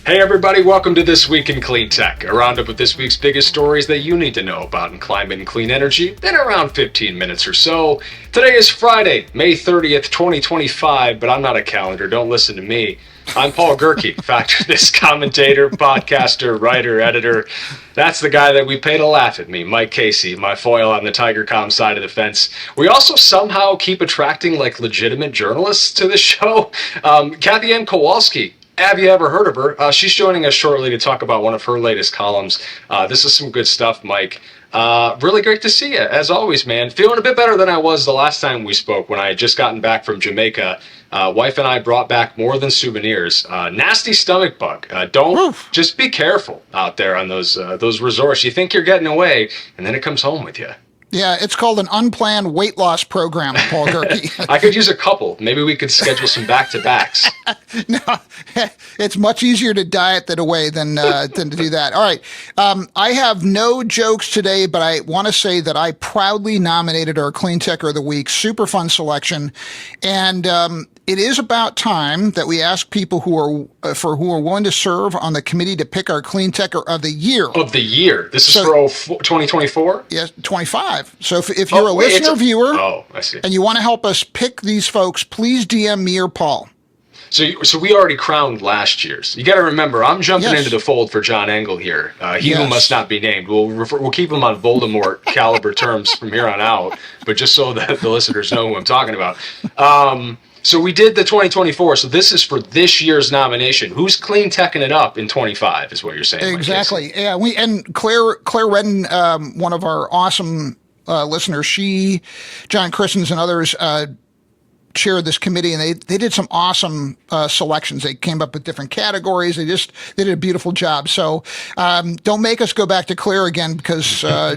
Hey everybody, welcome to This Week in Cleantech, a roundup of this week's biggest stories that you need to know about in climate and clean energy in around 15 minutes or so. Today is Friday, May 30th, 2025, but I'm not a calendar, don't listen to me. I'm Paul Gerke, factor-this commentator, podcaster, writer, editor. That's the guy that we pay to laugh at me, Mike Casey, my foil on the Tigercomm side of the fence. We also somehow keep attracting legitimate journalists to the show. Kathiann Kowalski. Have you ever heard of her? She's joining us shortly to talk about one of her latest columns. This is some good stuff, Mike. Really great to see you, as always, man. Feeling a bit better than I was the last time we spoke when I had just gotten back from Jamaica. Wife and I brought back more than souvenirs. Nasty stomach bug. Just be careful out there on those resorts. You think you're getting away, and then it comes home with you. Yeah, it's called an unplanned weight loss program, Paul Gerke. I could use a couple. Maybe we could schedule some back-to-backs. No, it's much easier to diet that away than to do that. All right. I have no jokes today, but I want to say that I proudly nominated our Cleantecher of the Week. Super fun selection. And it is about time that we ask people who are willing to serve on the committee to pick our Cleantecher of the Year. Of the year? This is for 2024? Yes, 25. So if you're a listener viewer I see. and you want to help us pick these folks, please DM me or Paul. So we already crowned last year's. You got to remember, I'm jumping into the fold for John Engel here. Who must not be named. We'll keep him on Voldemort caliber terms from here on out, but just so that the listeners know who I'm talking about. So we did the 2024. So this is for this year's nomination. Who's clean teching it up in 25 is what you're saying. Exactly. Yeah. Claire Redden, one of our awesome listeners, John Christens and others chaired this committee, and they did some awesome selections. They came up with different categories. They did a beautiful job. So don't make us go back to Claire again, because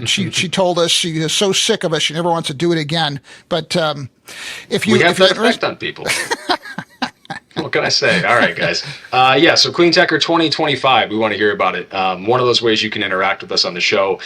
she told us she is so sick of us. She never wants to do it again. But we have that effect on people. What can I say? All right, guys. So Cleantecher 2025, we want to hear about it. One of those ways you can interact with us on the show.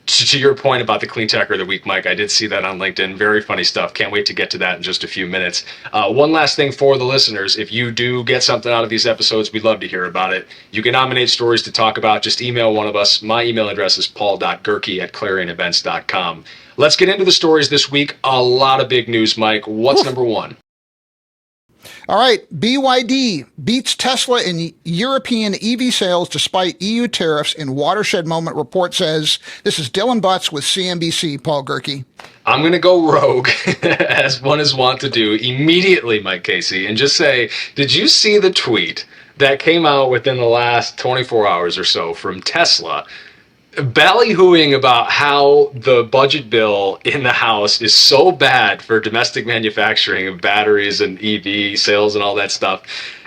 To your point about the Cleantecher of the Week, Mike, I did see that on LinkedIn. Very funny stuff. Can't wait to get to that in just a few minutes. One last thing for the listeners. If you do get something out of these episodes, we'd love to hear about it. You can nominate stories to talk about. Just email one of us. My email address is paul.gerke@clarionevents.com. Let's get into the stories this week. A lot of big news, Mike. What's number one? All right, BYD beats Tesla in European EV sales despite EU tariffs in watershed moment, report says. This is Dylan Butts with CNBC, Paul Gerke. I'm going to go rogue, as one is wont to do, immediately, Mike Casey, and just say, did you see the tweet that came out within the last 24 hours or so from Tesla, ballyhooing about how the budget bill in the House is so bad for domestic manufacturing of batteries and EV sales and all that stuff?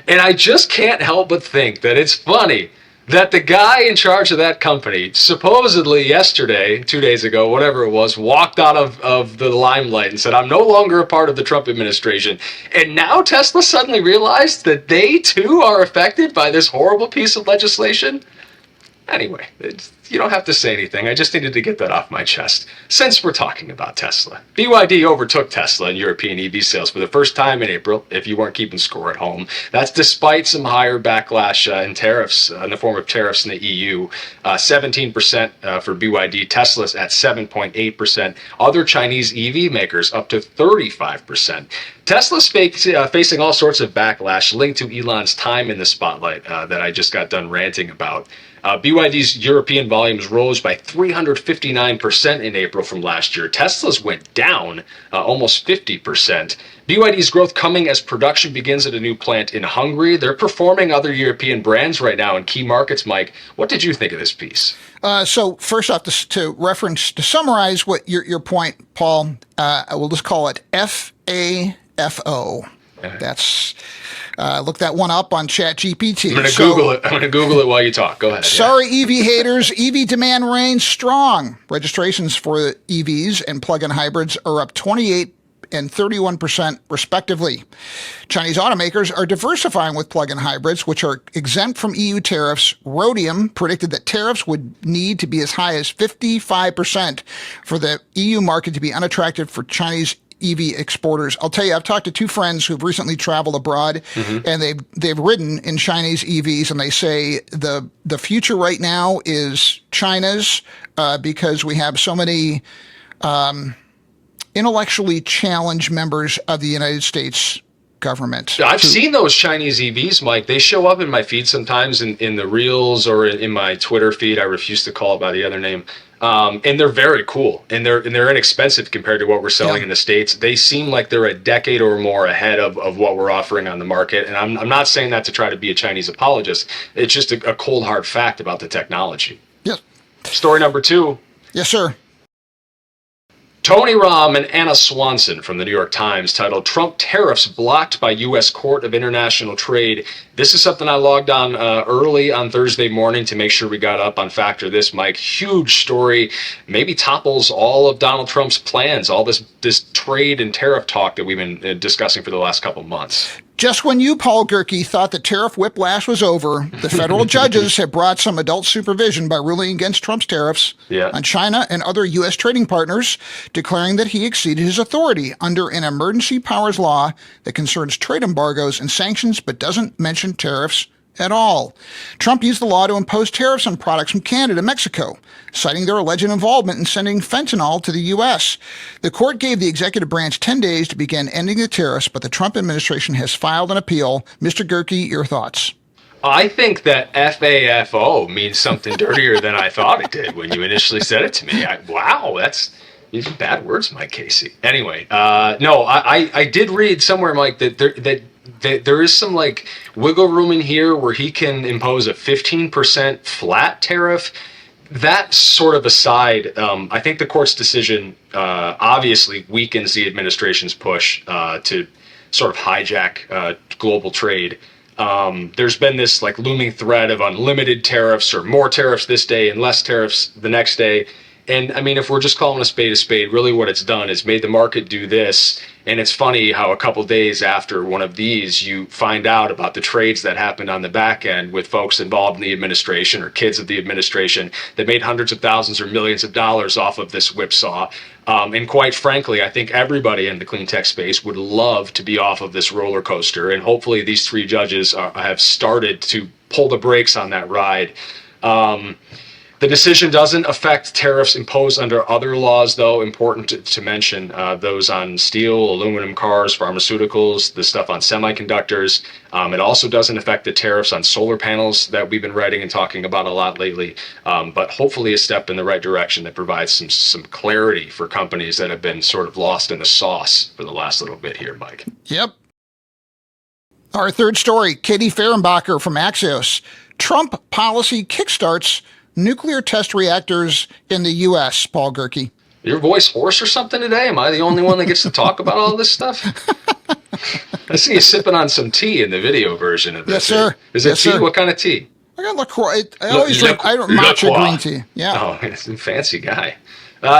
And I just can't help but think that it's funny that the guy in charge of that company, supposedly yesterday, 2 days ago, whatever it was, walked out of the limelight and said, I'm no longer a part of the Trump administration. And now Tesla suddenly realized that they too are affected by this horrible piece of legislation? Anyway, you don't have to say anything. I just needed to get that off my chest. Since we're talking about Tesla, BYD overtook Tesla in European EV sales for the first time in April, if you weren't keeping score at home. That's despite some higher backlash in tariffs, in the form of tariffs in the EU. 17% for BYD, Tesla's at 7.8%. Other Chinese EV makers up to 35%. Tesla's facing all sorts of backlash linked to Elon's time in the spotlight that I just got done ranting about. BYD's European volumes rose by 359% in April from last year. Tesla's went down almost 50%. BYD's growth coming as production begins at a new plant in Hungary. They're performing other European brands right now in key markets. Mike, what did you think of this piece? So first off, to summarize what your point, Paul, I will just call it FAFO. That's look that one up on ChatGPT. I'm going to Google it. I'm going to Google it while you talk. Go ahead. Sorry, EV haters. EV demand remains strong. Registrations for EVs and plug-in hybrids are up 28 and 31% respectively. Chinese automakers are diversifying with plug-in hybrids, which are exempt from EU tariffs. Rhodium predicted that tariffs would need to be as high as 55% for the EU market to be unattractive for Chinese EV exporters. I'll tell you, I've talked to two friends who've recently traveled abroad, and they've ridden in Chinese EVs, and they say the future right now is China's because we have so many intellectually challenged members of the United States government. I've seen those Chinese EVs, Mike. They show up in my feed sometimes in the reels or in my Twitter feed. I refuse to call it by the other name. And they're very cool, and they're inexpensive compared to what we're selling in the States. They seem like they're a decade or more ahead of what we're offering on the market. And I'm not saying that to try to be a Chinese apologist. It's just a cold, hard fact about the technology. Yes. Story number 2. Yes, sir. Tony Rahm and Anna Swanson from the New York Times titled Trump Tariffs Blocked by U.S. Court of International Trade. This is something I logged on early on Thursday morning to make sure we got up on Factor This, Mike. Huge story, maybe topples all of Donald Trump's plans, all this trade and tariff talk that we've been discussing for the last couple months. Just when you, Paul Gerke, thought the tariff whiplash was over, the federal judges have brought some adult supervision by ruling against Trump's tariffs on China and other U.S. trading partners, declaring that he exceeded his authority under an emergency powers law that concerns trade embargoes and sanctions but doesn't mention tariffs at all. Trump used the law to impose tariffs on products from Canada and Mexico, citing their alleged involvement in sending fentanyl to the U.S. The court gave the executive branch 10 days to begin ending the tariffs, but the Trump administration has filed an appeal. Mr. Gerke, your thoughts? I think that FAFO means something dirtier than I thought it did when you initially said it to me. Wow, these are bad words, Mike Casey. Anyway, no, I did read somewhere, Mike, that there is some like wiggle room in here where he can impose a 15% flat tariff. That sort of aside, I think the court's decision obviously weakens the administration's push to sort of hijack global trade. There's been this like looming threat of unlimited tariffs or more tariffs this day and less tariffs the next day. And I mean, if we're just calling a spade, really what it's done is made the market do this. And it's funny how a couple days after one of these, you find out about the trades that happened on the back end with folks involved in the administration or kids of the administration that made hundreds of thousands or millions of dollars off of this whipsaw. And quite frankly, I think everybody in the clean tech space would love to be off of this roller coaster. And hopefully these 3 judges have started to pull the brakes on that ride. The decision doesn't affect tariffs imposed under other laws, though. Important to mention those on steel, aluminum, cars, pharmaceuticals, the stuff on semiconductors. It also doesn't affect the tariffs on solar panels that we've been writing and talking about a lot lately. But hopefully a step in the right direction that provides some clarity for companies that have been sort of lost in the sauce for the last little bit here, Mike. Yep. Our third story, Katie Fehrenbacher from Axios. Trump policy kickstarts nuclear test reactors in the U.S., Paul Gerke. Your voice hoarse or something today? Am I the only one that gets to talk about all this stuff? I see you sipping on some tea in the video version of this. Yes, sir. Is it tea? Sir. What kind of tea? I got LaCroix. I always drink matcha green tea. Yeah. Oh, it's a fancy guy.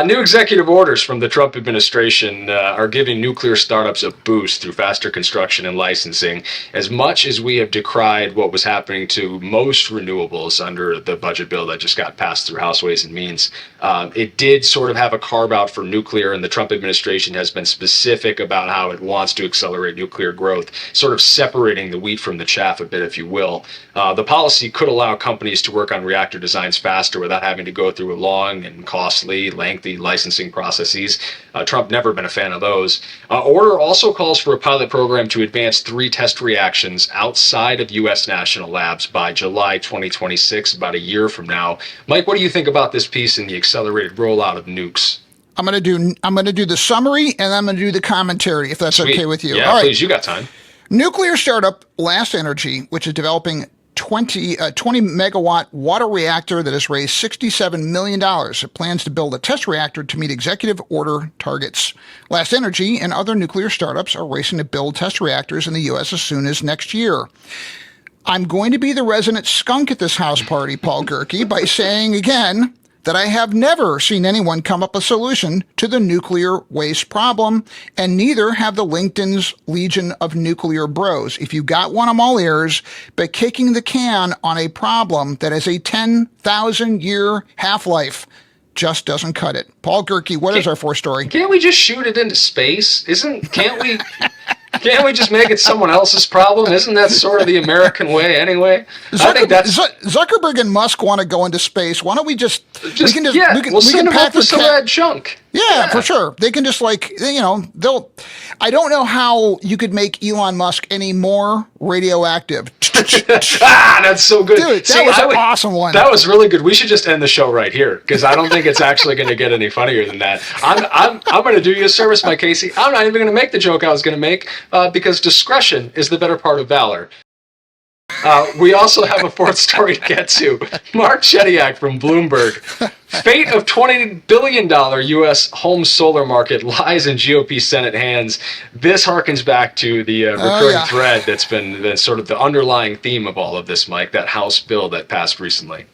New executive orders from the Trump administration are giving nuclear startups a boost through faster construction and licensing. As much as we have decried what was happening to most renewables under the budget bill that just got passed through House Ways and Means, it did sort of have a carve out for nuclear, and the Trump administration has been specific about how it wants to accelerate nuclear growth, sort of separating the wheat from the chaff a bit, if you will. The policy could allow companies to work on reactor designs faster without having to go through a long and costly, lengthy licensing processes. Trump never been a fan of those. Order also calls for a pilot program to advance 3 test reactions outside of U.S. national labs by July 2026, about a year from now. Mike, what do you think about this piece in the accelerated rollout of nukes? I'm going to do the summary, and I'm going to do the commentary, if that's Sweet. Okay with you. Yeah, all right. Please, you got time. Nuclear startup Last Energy, which is developing 20 megawatt water reactor that has raised $67 million. It plans to build a test reactor to meet executive order targets. Last Energy and other nuclear startups are racing to build test reactors in the U.S. as soon as next year. I'm going to be the resident skunk at this house party, Paul Gerke, by saying again that I have never seen anyone come up with a solution to the nuclear waste problem, and neither have the LinkedIn's legion of nuclear bros. If you got one, I'm all ears, but kicking the can on a problem that has a 10,000-year half-life just doesn't cut it. Paul Gerke, what is our fourth story? Can't we just shoot it into space? Can't we just make it someone else's problem? Isn't that sort of the American way anyway? I think that's Zuckerberg and Musk want to go into space. Why don't we we'll send them up with some of that junk. Yeah, for sure. They can just I don't know how you could make Elon Musk any more radioactive. That's so good. Dude, that was an awesome one. That was really good. We should just end the show right here because I don't think it's actually going to get any funnier than that. I'm going to do you a service, Mike Casey. I'm not even going to make the joke I was going to make because discretion is the better part of valor. We also have a fourth story to get to. Mark Shediak from Bloomberg. Fate of $20 billion U.S. home solar market lies in GOP Senate hands. This harkens back to the recurring thread that's been sort of the underlying theme of all of this, Mike, that House bill that passed recently.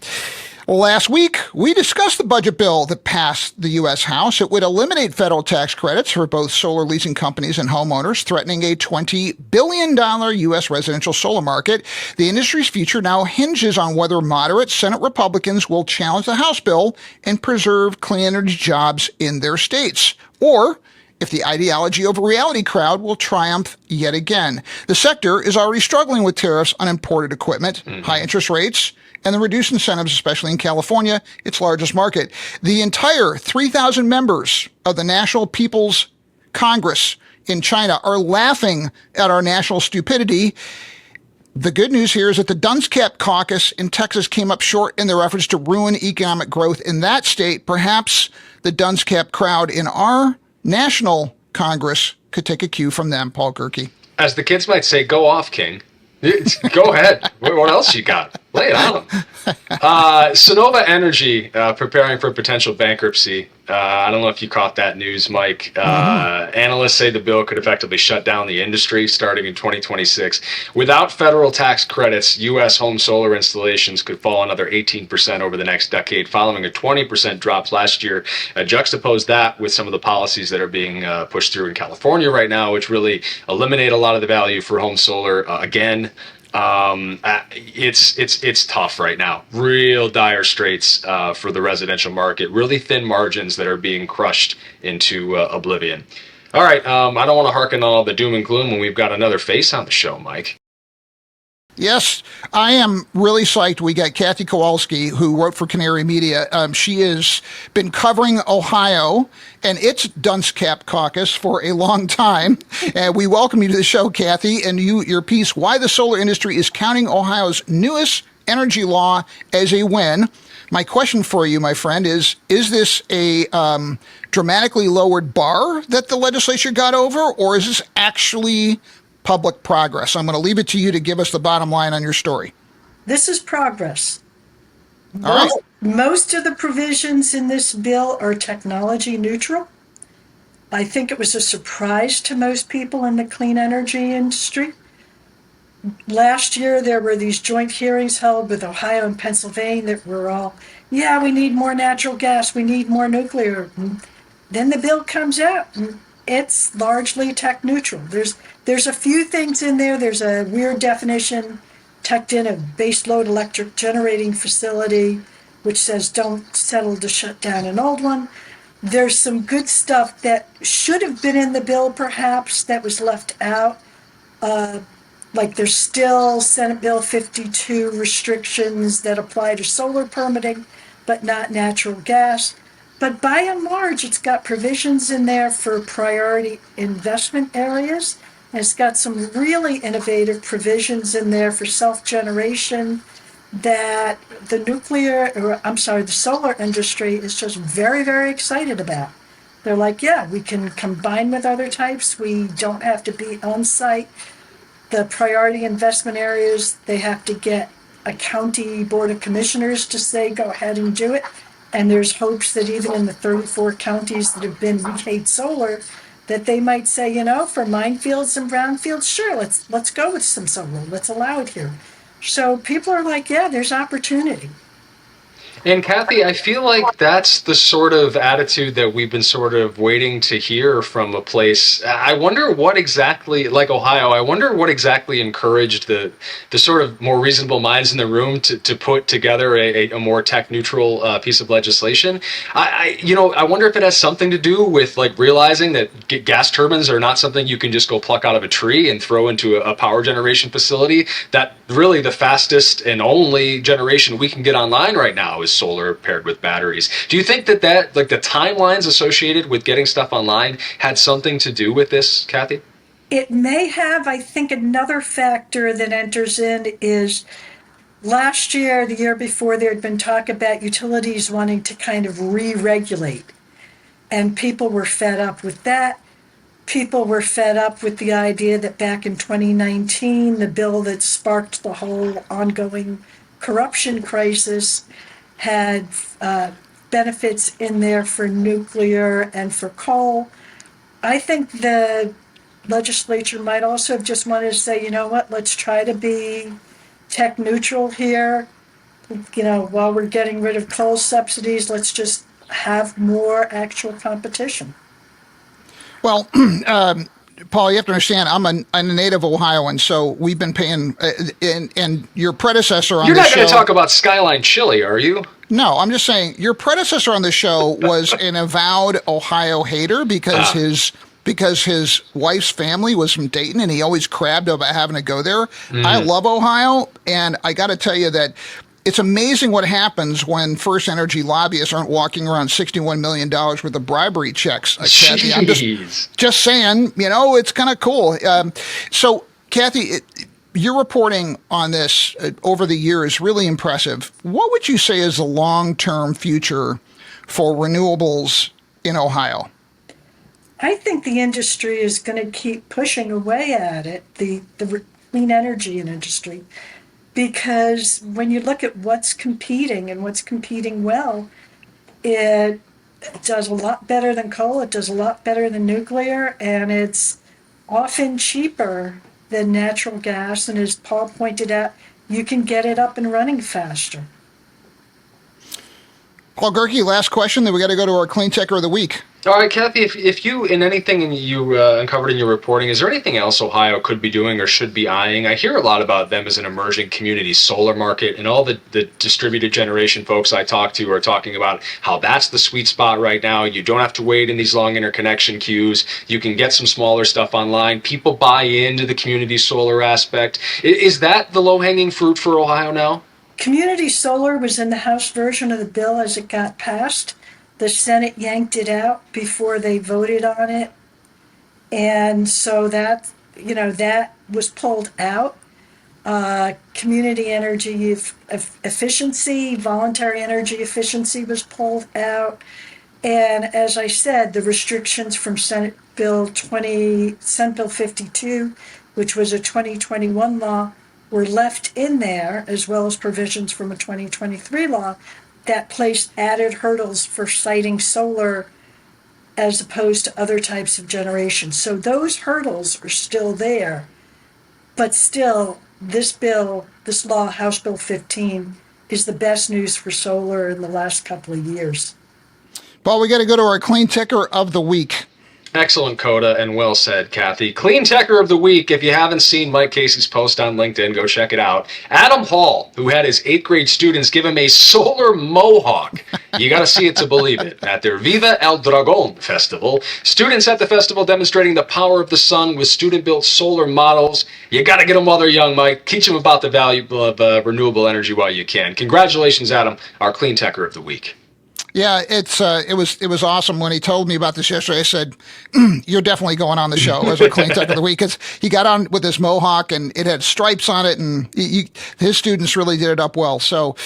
Well, last week, we discussed the budget bill that passed the U.S. House. It would eliminate federal tax credits for both solar leasing companies and homeowners, threatening a $20 billion U.S. residential solar market. The industry's future now hinges on whether moderate Senate Republicans will challenge the House bill and preserve clean energy jobs in their states, or if the ideology over reality crowd will triumph yet again. The sector is already struggling with tariffs on imported equipment, high interest rates, and the reduced incentives, especially in California, its largest market. The entire 3,000 members of the National People's Congress in China are laughing at our national stupidity. The good news here is that the Dunce Cap caucus in Texas came up short in their efforts to ruin economic growth in that state. Perhaps the Dunce Cap crowd in our national Congress could take a cue from them, Paul Gerke. As the kids might say, go off, King. Go ahead. What else you got? Lay it on them. Sonova Energy preparing for potential bankruptcy. I don't know if you caught that news, Mike. Analysts say the bill could effectively shut down the industry starting in 2026. Without federal tax credits, U.S. home solar installations could fall another 18% over the next decade, following a 20% drop last year. Juxtapose that with some of the policies that are being pushed through in California right now, which really eliminate a lot of the value for home solar. Again, it's tough right now. Real dire straits for the residential market. Really thin margins that are being crushed into oblivion. All right, I don't want to hearken on all the doom and gloom when we've got another face on the show, Mike. Yes, I am really psyched. We got Kathiann Kowalski, who wrote for Canary Media. She has been covering Ohio and its Dunce Cap caucus for a long time. And we welcome you to the show, Kathy, and your piece, Why the Solar Industry is Counting Ohio's Newest Energy Law as a Win. My question for you, my friend, is this a dramatically lowered bar that the legislature got over, or is this actually public progress? I'm going to leave it to you to give us the bottom line on your story. This is progress. All right. Most of the provisions in this bill are technology neutral. I think it was a surprise to most people in the clean energy industry. Last year, there were these joint hearings held with Ohio and Pennsylvania that were all, yeah, we need more natural gas, we need more nuclear. And then the bill comes out, and it's largely tech neutral. There's a few things in there. There's a weird definition tucked in of baseload electric generating facility, which says don't settle to shut down an old one. There's some good stuff that should have been in the bill, perhaps, that was left out. Like there's still Senate Bill 52 restrictions that apply to solar permitting, but not natural gas. But by and large, it's got provisions in there for priority investment areas. And it's got some really innovative provisions in there for self-generation that the solar industry is just very, very excited about. They're like, yeah, we can combine with other types. We don't have to be on site. The priority investment areas, they have to get a county board of commissioners to say, go ahead and do it. And there's hopes that even in the 34 counties that have been Recade Solar, that they might say, for minefields and brownfields, sure, let's go with some solar. Let's allow it here. So people are like, yeah, there's opportunity. And Kathy, I feel like that's the sort of attitude that we've been sort of waiting to hear from a place. I wonder what exactly, like Ohio, I wonder what exactly encouraged the sort of more reasonable minds in the room to put together a more tech neutral piece of legislation. I wonder if it has something to do with like realizing that gas turbines are not something you can just go pluck out of a tree and throw into a power generation facility. That really the fastest and only generation we can get online right now is solar paired with batteries. Do you think that like the timelines associated with getting stuff online had something to do with this, Kathy? It may have. I think another factor that enters in is last year, the year before, there had been talk about utilities wanting to kind of re-regulate. And people were fed up with that. People were fed up with the idea that back in 2019, the bill that sparked the whole ongoing corruption crisis had benefits in there for nuclear and for coal. I think the legislature might also have just wanted to say, you know what, let's try to be tech neutral here. While we're getting rid of coal subsidies, let's just have more actual competition. Well, Paul, you have to understand, I'm a native Ohioan, so we've been paying, and your predecessor on You're the show. not going to talk about Skyline Chili, are you? No, I'm just saying your predecessor on the show was an avowed Ohio hater because his wife's family was from Dayton, and he always crabbed about having to go there. I love Ohio, and I got to tell you that it's amazing what happens when First Energy lobbyists aren't walking around $61 million worth of bribery checks. Kathy, I'm just saying, it's kind of cool. So, Kathy, your reporting on this over the years is really impressive. What would you say is the long-term future for renewables in Ohio? I think the industry is going to keep pushing away at it, the clean energy industry, because when you look at what's competing and what's competing well, it does a lot better than coal, it does a lot better than nuclear, and it's often cheaper than natural gas. And as Paul pointed out, you can get it up and running faster. Paul Gerke, last question, then we got to go to our Cleantecher of the Week. All right, Kathy, if you, in anything you uncovered in your reporting, is there anything else Ohio could be doing or should be eyeing? I hear a lot about them as an emerging community solar market, and all the distributed generation folks I talk to are talking about how that's the sweet spot right now. You don't have to wait in these long interconnection queues. You can get some smaller stuff online. People buy into the community solar aspect. Is that the low-hanging fruit for Ohio now? Community solar was in the House version of the bill as it got passed. The Senate yanked it out before they voted on it. And so that was pulled out. Community energy efficiency, voluntary energy efficiency was pulled out. And as I said, the restrictions from Senate Bill 52, which was a 2021 law, were left in there, as well as provisions from a 2023 law that placed added hurdles for siting solar as opposed to other types of generation. So those hurdles are still there, but still, this law, House Bill 15, is the best news for solar in the last couple of years. Paul, we got to go to our Cleantecher of the Week. Excellent, Coda, and well said, Kathy. Cleantecher of the Week. If you haven't seen Mike Casey's post on LinkedIn, go check it out. Adam Hall, who had his 8th grade students give him a solar Mohawk. You got to see it to believe it. At their Viva el Drágon festival, students at the festival demonstrating the power of the sun with student-built solar models. You got to get them while they're young, Mike. Teach them about the value of renewable energy while you can. Congratulations, Adam, our Cleantecher of the Week. Yeah, it was awesome when he told me about this yesterday. I said, "You're definitely going on the show as a Cleantech of the Week," because he got on with his Mohawk and it had stripes on it, and his students really did it up well. So,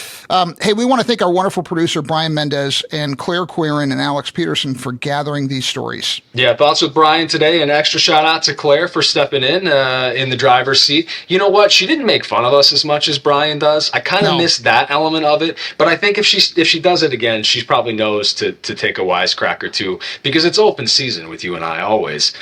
hey, we want to thank our wonderful producer Brian Mendez and Claire Quirin and Alex Peterson for gathering these stories. Yeah, thoughts with Brian today. An extra shout out to Claire for stepping in the driver's seat. You know what? She didn't make fun of us as much as Brian does. I kind of missed that element of it, but I think if she does it again, she's probably probably knows to take a wisecrack or two, because it's open season with you and I always.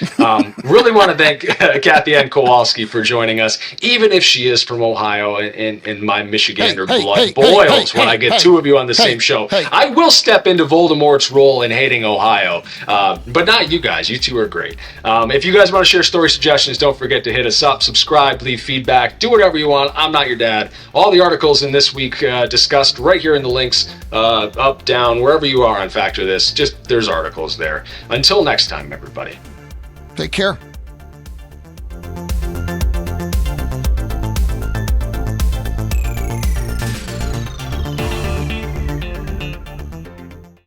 Really want to thank Kathiann Kowalski for joining us, even if she is from Ohio, and my Michigander blood boils when I get two of you on the same show. I will step into Voldemort's role in hating Ohio, but not you guys. You two are great. If you guys want to share story suggestions, don't forget to hit us up, subscribe, leave feedback, do whatever you want. I'm not your dad. All the articles in this week discussed right here in the links, up, down, wherever you are on Factor This. Just there's articles there. Until next time, everybody. Take care.